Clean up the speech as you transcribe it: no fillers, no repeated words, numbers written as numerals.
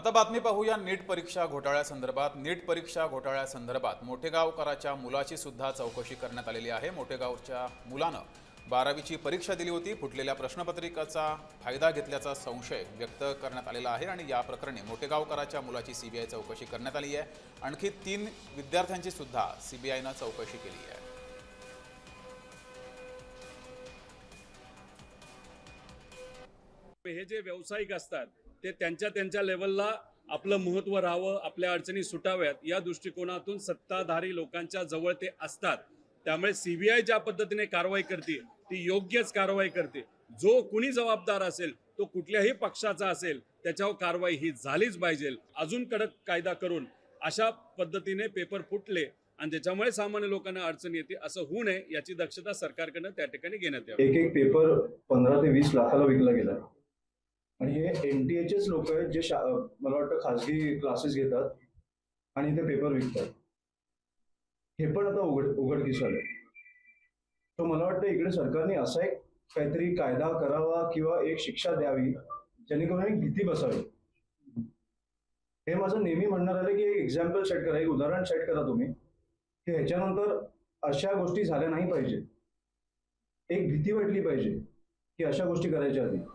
आता बातमी पाहूया नीट परीक्षा घोटाळ्यासंदर्भात। नीट परीक्षा घोटाळ्यासंदर्भात मोठेगावकराच्या मुलाची सुद्धा चौकशी करण्यात आलेली आहे। मोठेगावच्या मुलानं 12वीची परीक्षा दिली होती। फुटलेल्या प्रश्नपत्रिकेचा फायदा घेतल्याचा संशय व्यक्त करण्यात आलेला आहे आणि या प्रकरणी मोठेगावकराच्या मुलाची सीबीआय चौकशी करण्यात आली आहे। आणखी 3 विद्यार्थ्यांची सुद्धा सीबीआयने चौकशी केली आहे। हे जे व्यावसायिक असतात ते त्यांच्या लेवलला आपलं महत्त्व राहावं, आपल्या अडचणी सुटाव्यात या दृष्टिकोनातून सत्ताधारी लोकांच्या जवळ ते असतात। त्यामुळे सीबीआय ज्या पद्धतीने कारवाई करते ती योग्यच कारवाई करते। जो कुणी जबाबदार असेल तो कुठल्याही पक्षाचा असेल त्याच्यावर कारवाई ही झालीच पाहिजे। अजून कडक कायदा करून अशा पद्धतीने पेपर फुटले आणि त्याच्यामुळे सामान्य लोकांना अडचण येते असं होऊ नये याची दक्षता सरकारकडून त्या ठिकाणी घेण्यात यावी। एक पेपर 15 ते 20 लाखाला विकला गेला आणि हे एनटीएचेच लोक आहेत जे मला वाटतं खासगी क्लासेस घेतात आणि ते पेपर विकतात। हे पण आता उघडकीस आलं। तर मला वाटतं इकडे सरकारने असा एक काहीतरी कायदा करावा किंवा एक शिक्षा द्यावी जेणेकरून एक भीती बसावी। हे माझं नेहमी म्हणणार आहे की एक एक्झाम्पल सेट करा, एक उदाहरण सेट करा तुम्ही की ह्याच्यानंतर अशा गोष्टी झाल्या नाही पाहिजे। एक भीती वाटली पाहिजे की अशा गोष्टी करायच्या आधी